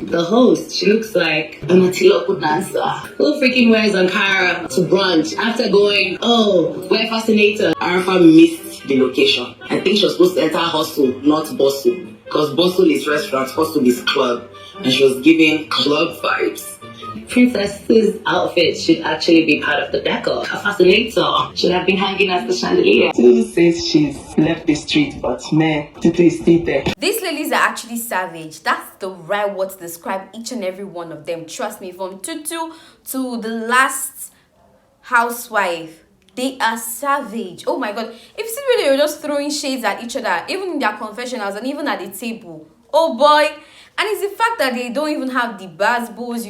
The host, she looks like a Matilo dancer who freaking wears Ankara to brunch after going, oh, we're fascinated. Arafa missed the location. I think she was supposed to enter hustle, not bustle. Because bustle is restaurant, hustle is club. And she was giving club vibes. Princess's outfit should actually be part of the decor. A fascinator should have been hanging as the chandelier. Tutu says she's left the street, but man, Tutu is still there. These ladies are actually savage. That's the right word to describe each and every one of them. Trust me, from Tutu to the last housewife, they are savage. Oh my god. If you see where they were just throwing shades at each other, even in their confessionals and even at the table. Oh boy. And it's the fact that they don't even have the basketballs,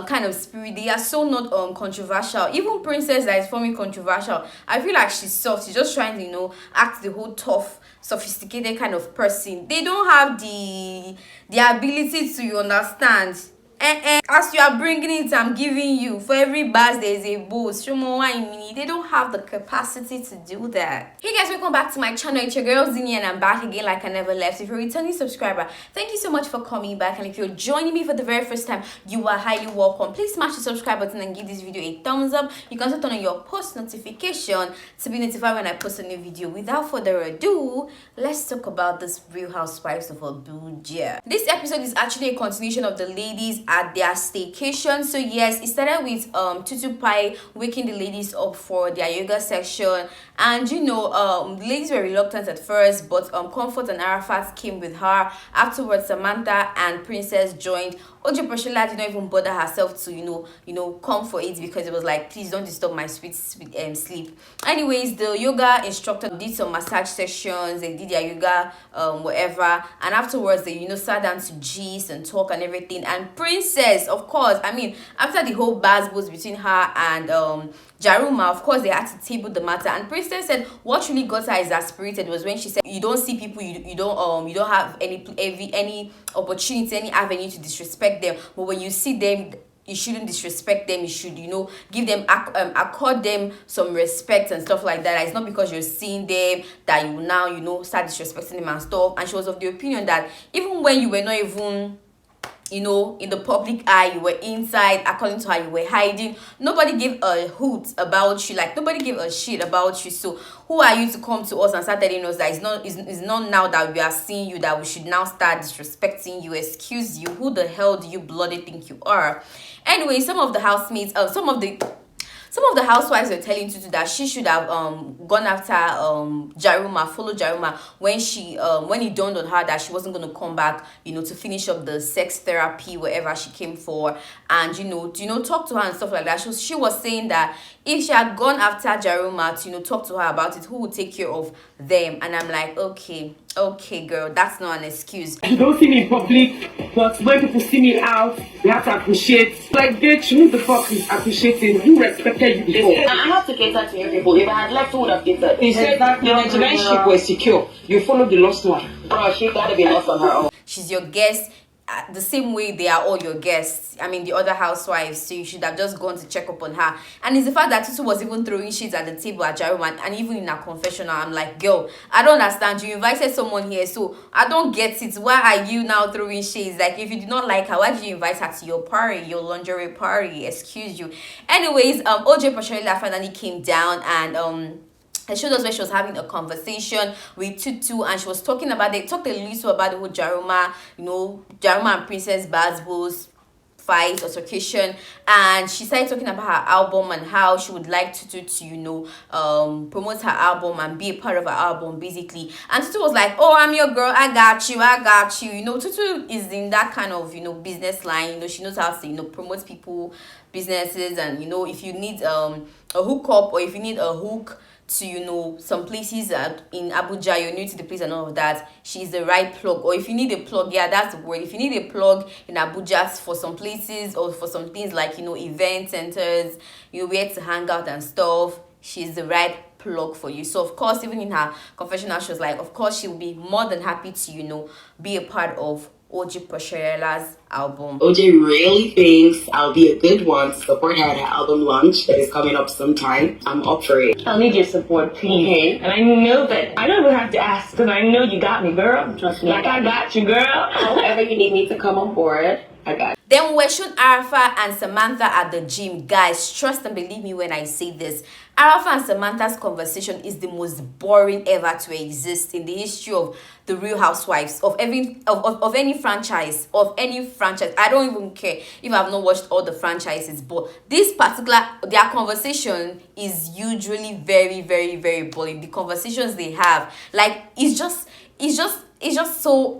kind of spirit. They are so not controversial. Even Princess that is forming controversial, I feel like she's soft. She's just trying to, act the whole tough, sophisticated kind of person. They don't have the ability to, you understand. As you are bringing it, I'm giving you. For every buzz, there is a boost. They don't have the capacity to do that. Hey guys, welcome back to my channel. It's your girl Zini and I'm back again like I never left. If you're a returning subscriber, thank you so much for coming back. And if you're joining me for the very first time, you are highly welcome. Please smash the subscribe button and give this video a thumbs up. You can also turn on your post notification to be notified when I post a new video. Without further ado, let's talk about this Real Housewives of Abuja. This episode is actually a continuation of the ladies at their staycation. So yes, it started with Tutupie waking the ladies up for their yoga section, and the ladies were reluctant at first, but Comfort and Arafat came with her. Afterwards, Samantha and Princess joined. Posharella did not even bother herself to come for it, because it was like, please don't disturb my sweet sleep. Anyways, the yoga instructor did some massage sessions. They did their yoga whatever, and afterwards they sat down to gist and talk and everything. And Princess, of course, after the whole buzz between her and Jaruma, of course they had to table the matter. And Princess said what really got her exasperated was when she said, you don't see people, you don't have any opportunity, any avenue to disrespect them, but when you see them, you shouldn't disrespect them. You should give them accord them some respect and stuff like that. It's not because you're seeing them that you now start disrespecting them and stuff. And she was of the opinion that even when you were not even in the public eye, you were inside, according to her, you were hiding. Nobody gave a hoot about you. Like, nobody gave a shit about you. So who are you to come to us and start telling us that it's not now that we are seeing you that we should now start disrespecting you? Excuse you, who the hell do you bloody think you are? Anyway, some of the housemates, some of the housewives were telling Tutu that she should have gone after Jaruma, follow Jaruma, when it dawned on her that she wasn't going to come back, to finish up the sex therapy, wherever she came for, and talk to her and stuff like that. She was saying that if she had gone after Jaruma to talk to her about it, who would take care of them? And I'm like, okay girl, that's not an excuse. You don't see me in public, but when people see me out, they have to appreciate. Like, bitch, who the fuck is appreciating? Who respected you before? I have to cater to your people. If I had left, who would have catered? He said that the Nigerian ship was secure. You followed the lost one. Bro, she gotta be left on her own. She's your guest. The same way they are all your guests. The other housewives. So you should have just gone to check up on her. And it's the fact that Tutu was even throwing shit at the table at Jaruma, and even in her confessional, I'm like, girl, I don't understand. You invited someone here, so I don't get it. Why are you now throwing shades? Like, if you did not like her, why did you invite her to your party, your lingerie party? Excuse you. Anyways, Posharella finally came down and and showed us where she was having a conversation with Tutu, and she was talked a little about the whole Jaruma and Princess Bazbo's fight or altercation, and she started talking about her album and how she would like Tutu to promote her album and be a part of her album, basically. And Tutu was like, oh, I'm your girl, I got you. Tutu is in that kind of business line. She knows how to promote people, businesses, and if you need a hookup, or if you need a hook to some places in Abuja, you're new to the place and all of that, she's the right plug. Or if you need a plug, yeah, that's the word. If you need a plug in Abuja for some places or for some things like event centers, where to hang out and stuff, she's the right plug for you. So of course, even in her confessional, she was like, of course she'll be more than happy to be a part of OG Posharella's album. OJ really thinks I'll be a good one to support her at her album launch that is coming up sometime. I'm up for it. I'll need your support, please. And I know that I don't even have to ask because I know you got me, girl. Trust me. Like I got you, girl. However you need me to come on board, I got it. Then we were shown Arafa and Samantha at the gym. Guys, trust and believe me when I say this. Arafa and Samantha's conversation is the most boring ever to exist in the history of the Real Housewives of any franchise. I don't even care if I've not watched all the franchises, but this particular, their conversation is usually very, very, very boring. The conversations they have, like, it's just so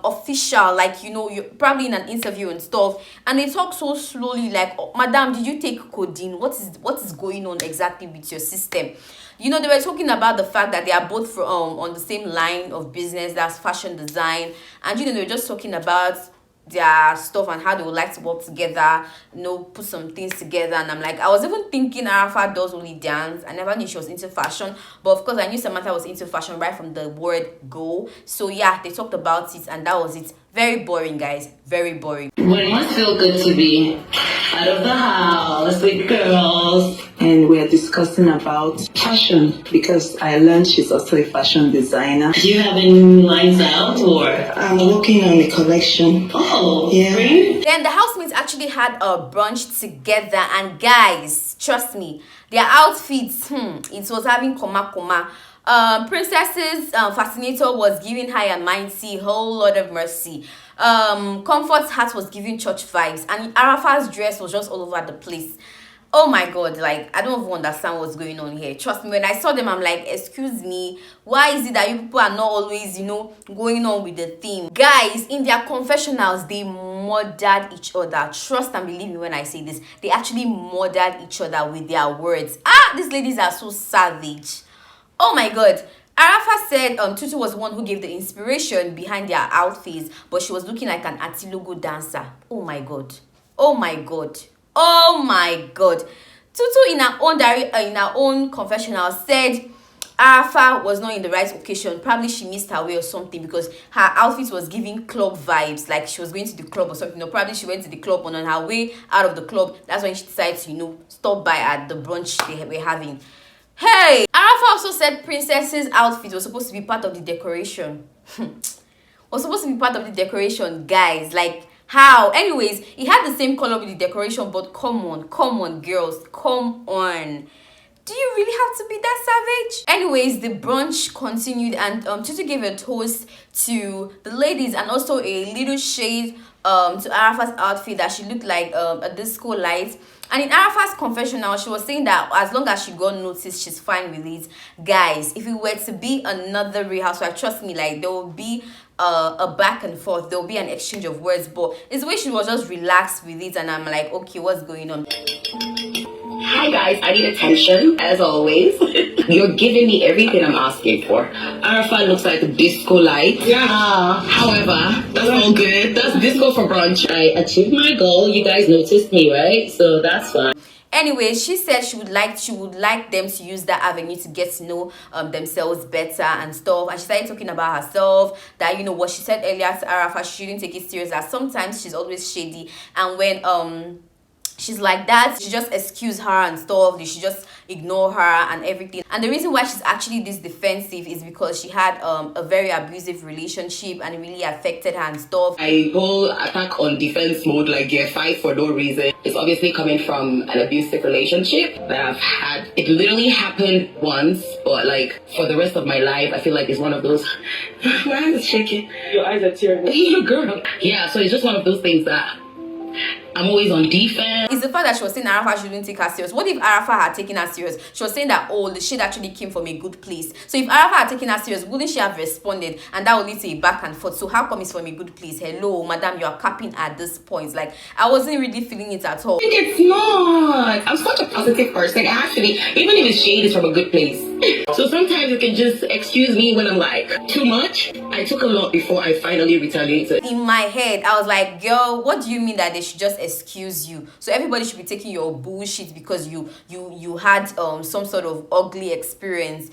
official, like, you know, you're probably in an interview and stuff, and they talk so slowly, like, oh, madam, did you take codeine? What is going on exactly with your system? You know, they were talking about the fact that they are both on the same line of business, that's fashion design, and you know, they were just talking about their stuff and how they would like to work together, you know, put some things together. And I'm like, I was even thinking Arafa does only dance. I never knew she was into fashion, but of course I knew Samantha was into fashion right from the word go. So yeah, they talked about it and that was it. Very boring, guys, very boring. Well, it must feel good to be out of the house with girls. And we're discussing about fashion because I learned she's also a fashion designer. Do you have any lines out or? I'm working on a collection. Oh, yeah. Really? Then the housemates actually had a brunch together, and guys, trust me, their outfits, it was having koma. Princess's fascinator was giving high and mighty, whole lot of mercy. Comfort's hat was giving church vibes, and Arafa's dress was just all over the place. Oh my god, like, I don't even understand what's going on here. Trust me, when I saw them, I'm like, excuse me, why is it that you people are not always, you know, going on with the theme? Guys, in their confessionals, they murdered each other. Trust and believe me when I say this. They actually murdered each other with their words. These ladies are so savage. Oh my god. Arafa said Tutu was the one who gave the inspiration behind their outfits, but she was looking like an Atilogo dancer. Oh my god. Oh my god. Oh my god. Tutu in her own diary, in her own confessional, said Arafa was not in the right occasion. Probably she missed her way or something because her outfit was giving club vibes, like she was going to the club or something. No, probably she went to the club and on her way out of the club, that's when she decided to, you know, stop by at the brunch they were having. Hey, Arafa also said Princess's outfit was supposed to be part of the decoration. Was supposed to be part of the decoration, guys. Like, how? Anyways, it had the same color with the decoration, but come on, girls, come on. Do you really have to be that savage? Anyways, the brunch continued, and Tutu gave a toast to the ladies and also a little shade to Arafa's outfit that she looked like a disco light. And in Arafa's confessional, she was saying that as long as she got noticed, she's fine with it. Guys, if it were to be another Real Housewife, trust me, like, there will be a back and forth, there will be an exchange of words, but it's the way she was just relaxed with it, and I'm like, okay, what's going on? Hi guys, I need attention as always. You're giving me everything I'm asking for. Arafa looks like a disco light. Yeah. However, that's all good. That's disco for brunch. I achieved my goal. You guys noticed me, right? So that's fine. Anyway, she said she would like them to use that avenue to get to know themselves better and stuff. And she started talking about herself, that, you know, what she said earlier to Arafa, she shouldn't take it serious, that sometimes she's always shady, and when she's like that, she just excuse her and stuff, she just ignore her and everything. And the reason why she's actually this defensive is because she had a very abusive relationship and it really affected her and stuff. My whole attack on defense mode, like gear 5 for no reason, is obviously coming from an abusive relationship that I've had. It literally happened once, but like for the rest of my life, I feel like it's one of those. My eyes are shaking. Your eyes are tearing. Girl. Yeah, so it's just one of those things that I'm always on defense. It's the fact that she was saying Arafa shouldn't take her serious. What if Arafa had taken her serious? She was saying that, oh, the shit actually came from a good place. So if Arafa had taken her serious, wouldn't she have responded? And that would lead to a back and forth. So how come it's from a good place? Hello, madam, you are capping at this point. Like, I wasn't really feeling it at all. I think it's not. I'm such a positive person. Actually, even if it's shade, it's from a good place. So sometimes you can just excuse me when I'm like, too much. I took a lot before I finally retaliated. In my head, I was like, girl, what do you mean that they should just excuse you? So everybody should be taking your bullshit because you had some sort of ugly experience.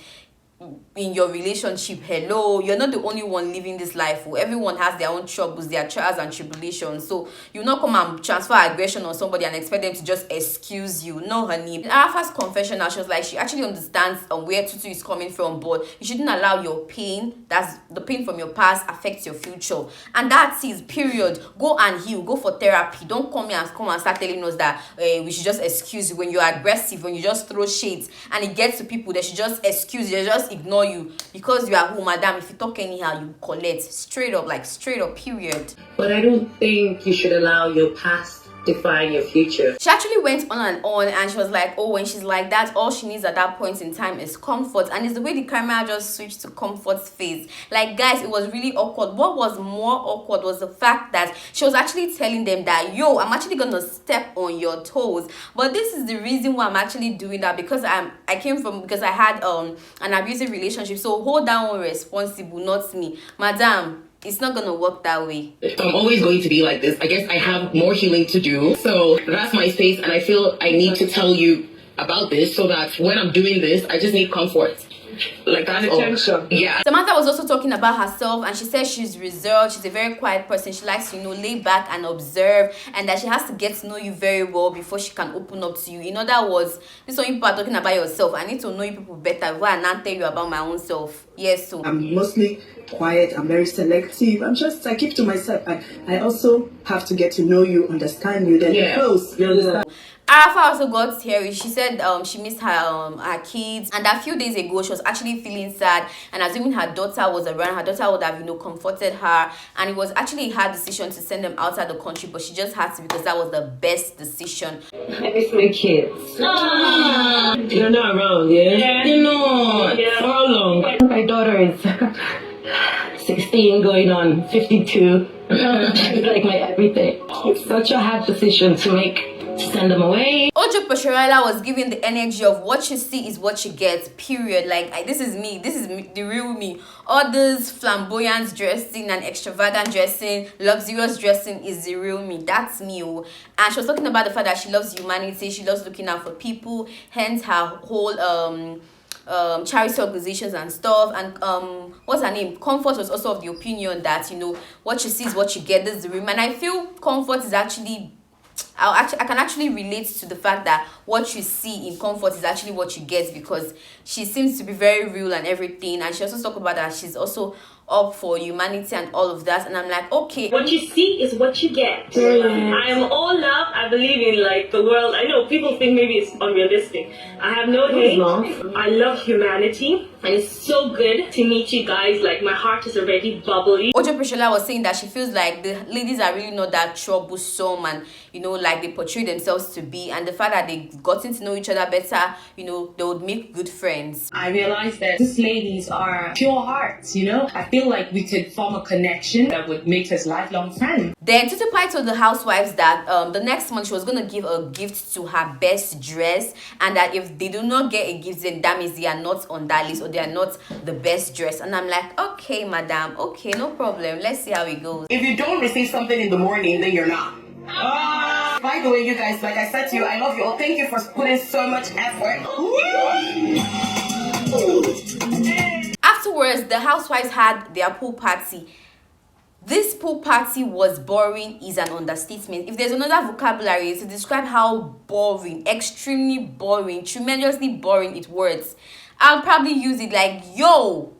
in your relationship. Hello, you're not the only one living this life. Everyone has their own troubles, their trials and tribulations. So you not come and transfer aggression on somebody and expect them to just excuse you. No, honey. In Arafa's confession, she was like, she actually understands where Tutu is coming from, but you shouldn't allow your pain, that's the pain from your past, affect your future. And that's it, period. Go and heal, go for therapy. Don't come here and start telling us that we should just excuse you when you're aggressive, when you just throw shades and it gets to people. They should just excuse you, they just ignore you because you are who, madam. If you talk anyhow, you collect. Straight up, like straight up, period. But I don't think you should allow your past define your future. She actually went on and she was like, oh, when she's like that, all she needs at that point in time is comfort. And it's the way the camera just switched to Comfort's face. Like, guys, it was really awkward. What was more awkward was the fact that she was actually telling them that, yo, I'm actually gonna step on your toes. But this is the reason why I'm actually doing that, because I had an abusive relationship. So hold that one responsible, not me, madam. It's not gonna work that way. If I'm always going to be like this, I guess I have more healing to do. So that's my space, and I feel I need to tell you about this so that when I'm doing this, I just need comfort. Like, that's attention. Yeah. Samantha was also talking about herself, and she says she's reserved, she's a very quiet person. She likes to, lay back and observe, and that she has to get to know you very well before she can open up to you. In other words, this one people are talking about yourself. I need to know you people better before I not tell you about my own self. Yes, so I'm mostly quiet. I'm very selective. I keep to myself. I also have to get to know you, understand you, then close. You understand? Arafa also got teary. She said she missed her kids, and a few days ago she was actually feeling sad, and assuming her daughter was around, her daughter would have comforted her, and it was actually a hard decision to send them outside the country, but she just had to because that was the best decision. I miss my kids. You're not around, yeah? For how long? My daughter is 16 going on 52. She's like my everything. It's such a hard decision to make, to send them away. Posharella was giving the energy of what you see is what you get, period. Like, this is me, the real me. All this flamboyant dressing and extravagant dressing, luxurious dressing is the real me. That's me. And she was talking about the fact that she loves humanity, she loves looking out for people, hence her whole charity organizations and stuff. And what's her name, Comfort was also of the opinion that what you see is what you get. This is the real me. And I feel Comfort is actually, I can actually relate to the fact that what you see in Comfort is actually what you get, because she seems to be very real and everything. And she also talked about that she's also up for humanity and all of that. And I'm like, okay, what you see is what you get. I am all love. I believe in the world. I know people think maybe it's unrealistic. I have no hate. I love humanity, and it's so good to meet you guys. Like, my heart is already bubbly. Posharella was saying that she feels like the ladies are really not that troublesome, and like they portray themselves to be, and the fact that they've gotten to know each other better, they would make good friends. I realized that these ladies are pure hearts, I feel like we could form a connection that would make us lifelong friends. Then Tutupie told the housewives that the next month she was going to give a gift to her best dress, and that if they do not get a gift, then that means they are not on that list, or they are not the best dress. And I'm like, okay, madam, okay, no problem, let's see how it goes. If you don't receive something in the morning, then you're not. By the way, you guys, like I said to you, I love you all. Thank you for putting so much effort. Afterwards, the housewives had their pool party. This pool party was boring is an understatement. If there's another vocabulary to describe how boring, extremely boring, tremendously boring it was, I'll probably use it like, yo,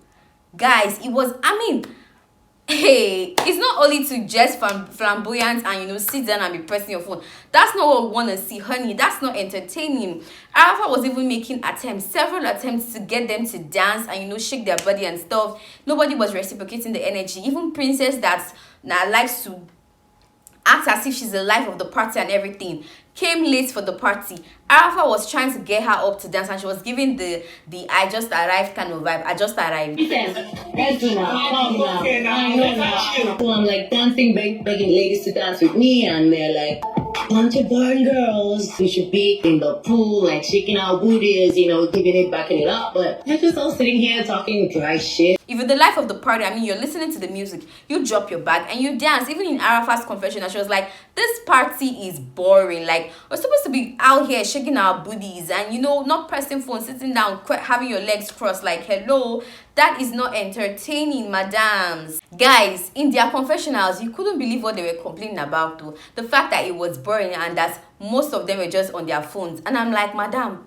guys, it was, hey, it's not only to just flamboyant and sit down and be pressing your phone. That's not what we want to see, honey. That's not entertaining. Arafa was even making several attempts to get them to dance and shake their body and stuff. Nobody was reciprocating the energy. Even Princess that likes to act as if she's the life of the party and everything came late for the party. Arafa was trying to get her up to dance, and she was giving the I just arrived kind of vibe. I just arrived. Let's do now. Come now. I know now. So I'm like dancing, begging ladies to dance with me, and they're like, bunch of boring girls. We should be in the pool, like shaking our booties, giving it, backing it up. But they're just all sitting here talking dry shit. If you're the life of the party, I mean, you're listening to the music, you drop your bag and you dance. Even in Arafa's confession, she was like, this party is boring. Like, we're supposed to be out here shaking our booties and, not pressing phone, sitting down, having your legs crossed. Like, hello, that is not entertaining, madams. Guys, in their confessionals, you couldn't believe what they were complaining about, though. The fact that it was boring and that most of them were just on their phones. And I'm like, madam,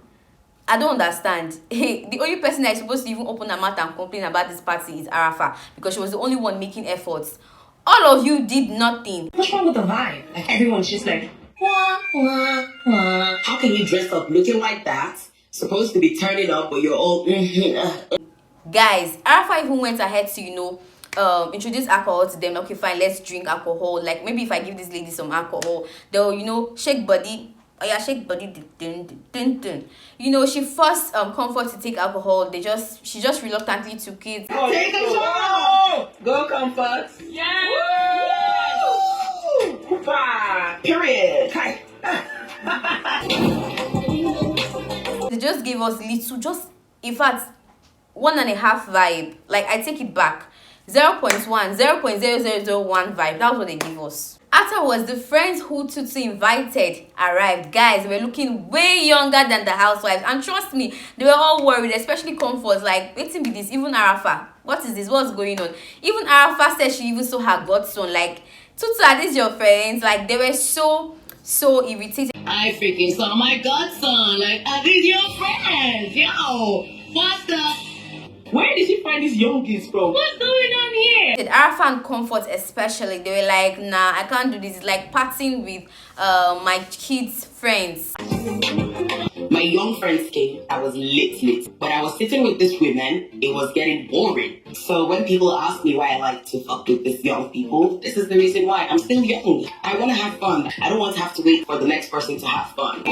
I don't understand. The only person that is supposed to even open her mouth and complain about this party is Arafa, because she was the only one making efforts. All of you did nothing. What's wrong with the vibe? Like, everyone's just like, wah, wah, wah. How can you dress up looking like that? Supposed to be turning up, but you're all Guys, Arafa even went ahead to, introduce alcohol to them. Okay, fine, let's drink alcohol. Like, maybe if I give this lady some alcohol, they'll, shake body. Oh yeah, shake body. She forced Comfort to take alcohol. She just reluctantly took it. Take a shot! Go, Comfort! Yes! Period. They just gave us little, in fact, 1.5 vibe. Like, I take it back. 0.1, 0.0001 vibe. That was what they gave us. Afterwards, the friends who Tutu invited arrived. Guys, they were looking way younger than the housewives. And trust me, they were all worried, especially Comfort. Like, waiting with this. Even Arafa. What is this? What's going on? Even Arafa said she even saw her godson. Like, Tutu, are these your friends? Like, they were so irritated. I freaking saw my godson. Like, are these your friends? Yo, what the? Where did she find these youngins from? What's going on here? Arafa and Comfort especially, they were like, nah, I can't do this. It's like partying with my kids' friends. My young friends came. I was lit. But I was sitting with these women. It was getting boring. So when people ask me why I like to fuck with these young people, this is the reason why. I'm still young. I want to have fun. I don't want to have to wait for the next person to have fun.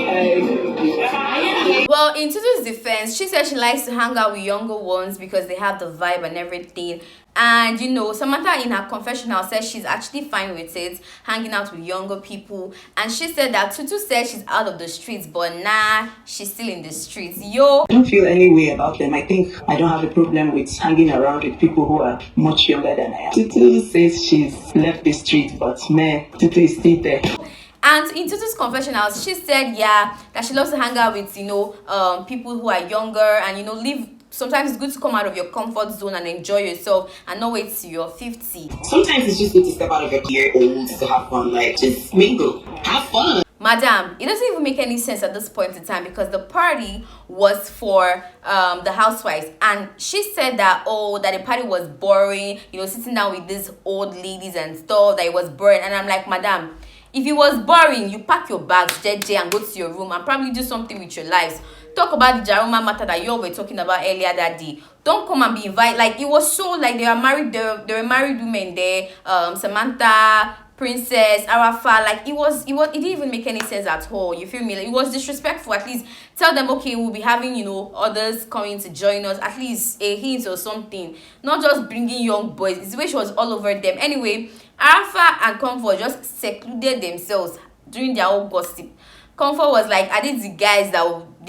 Well, in Tutu's defense, she said she likes to hang out with younger ones because they have the vibe and everything. And Samantha in her confessional says she's actually fine with it, hanging out with younger people. And she said that Tutu said she's out of the streets, but nah, she's still in the streets. Yo, I don't feel any way about them. I think I don't have a problem with hanging around with people who are much younger than I am. Tutu says she's left the street, but man, Tutu is still there. and in Tutu's confessionals, she said, yeah, that she loves to hang out with, people who are younger and, live. Sometimes it's good to come out of your comfort zone and enjoy yourself and not wait till you're 50. Sometimes it's just good to step out of your year old to have fun. Like, just mingle. Have fun. Madam, it doesn't even make any sense at this point in time because the party was for the housewives, and she said that that the party was boring, sitting down with these old ladies and stuff, that it was boring. And I'm like, madam, if it was boring, you pack your bags, JJ, and go to your room and probably do something with your lives. Talk about the Jaroma matter that you all were talking about earlier that day. Don't come and be invited. Like, it was so like they were married. There were married women there. Samantha, Princess, Arafa. Like, it didn't even make any sense at all. You feel me? Like, it was disrespectful. At least tell them, okay, we'll be having others coming to join us. At least a hint or something. Not just bringing young boys. It's the way she was all over them. Anyway, Arafa and Comfort just secluded themselves during their own gossip. Comfort was like, are these the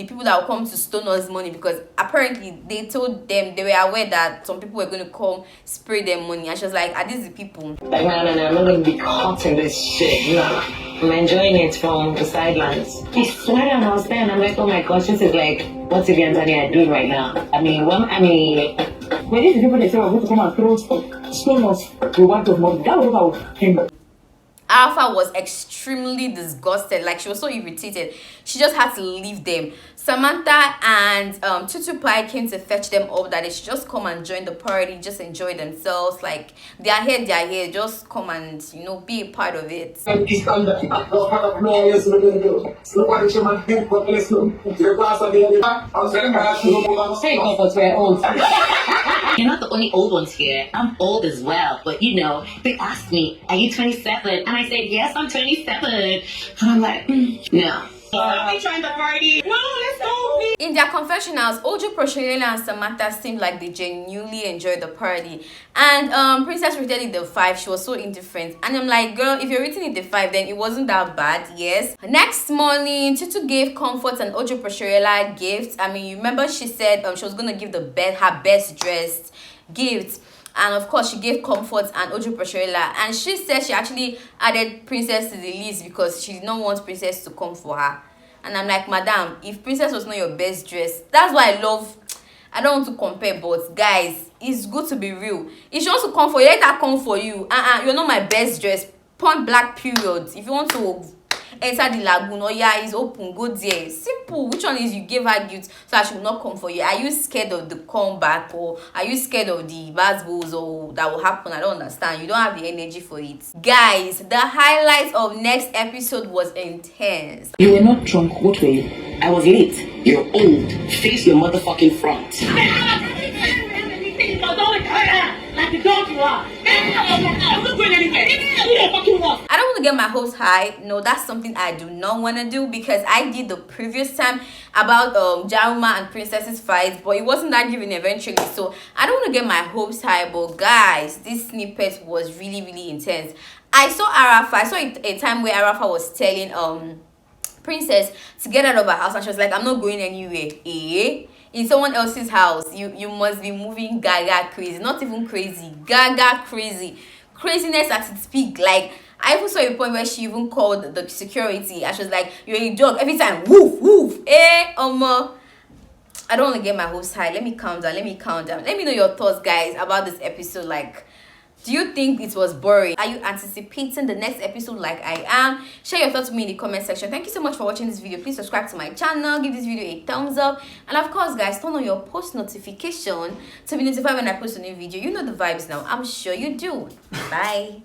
people that will come to stone us money? Because apparently they told them, they were aware that some people were going to come spray them money. And she was like, are these the people? Like, no, I'm not going to be caught in this shit. No, I'm enjoying it from the sidelines. I swear and I was there and I'm like, oh my gosh, this is like what Ivy and Tanya are doing right now. When these people they say we're going to come and throw stone us, we want to money. That was what I was Arafa was extremely disgusted. Like, she was so irritated. She just had to leave them. Samantha and Tutupie came to fetch them up, that they should just come and join the party, just enjoy themselves. Like, they are here, just come and be a part of it. You're not the only old ones here. I'm old as well. But they asked me, are you 27? And I said, yes, I'm 27. And I'm like, no. Are we trying to party? No, let's go, please. In their confessionals, Posharella and Samantha seemed like they genuinely enjoyed the party. And Princess rated it the 5. She was so indifferent. And I'm like, girl, if you're rating it the 5, then it wasn't that bad, yes. Next morning, Tutu gave Comfort and Posharella gifts. I mean, you remember she said she was gonna give her best dressed gifts. And of course, she gave Comfort and Posharella. And she said she actually added Princess to the list because she did not want Princess to come for her. And I'm like, madam, if Princess was not your best dress, that's why I don't want to compare, but guys, it's good to be real. If she wants to come for you, let her come for you. You're not my best dress. Point black period. If you want to enter the lagoon, it's open, go there. Simple. Which one is you gave her gifts so that she will not come for you? Are you scared of the comeback, or are you scared of the bad bulls or that will happen? I don't understand. You don't have the energy for it. Guys, the highlight of next episode was intense. You were not drunk. What were you? I was late. You're old. Face your motherfucking front. Like the dog you are. I'm not going anywhere. I don't want to get my hopes high. No, that's something I do not want to do, because I did the previous time about Jaruma and Princess's fight, but it wasn't that given eventually. So I don't want to get my hopes high. But guys, this snippet was really intense. I saw Arafa. I saw a time where Arafa was telling Princess to get out of her house, and she was like, I'm not going anywhere. In someone else's house, you must be moving gaga crazy. Not even crazy, gaga crazy. Craziness at its peak. Like, I even saw a point where she even called the security and she was like, you're a dog. Every time, woof. I don't want to get my hopes high. Let me calm down. Let me know your thoughts, guys, about this episode. Like, do you think it was boring? Are you anticipating the next episode like I am? Share your thoughts with me in the comment section. Thank you so much for watching this video. Please subscribe to my channel. Give this video a thumbs up. And of course, guys, turn on your post notification to be notified when I post a new video. You know the vibes now. I'm sure you do. Bye.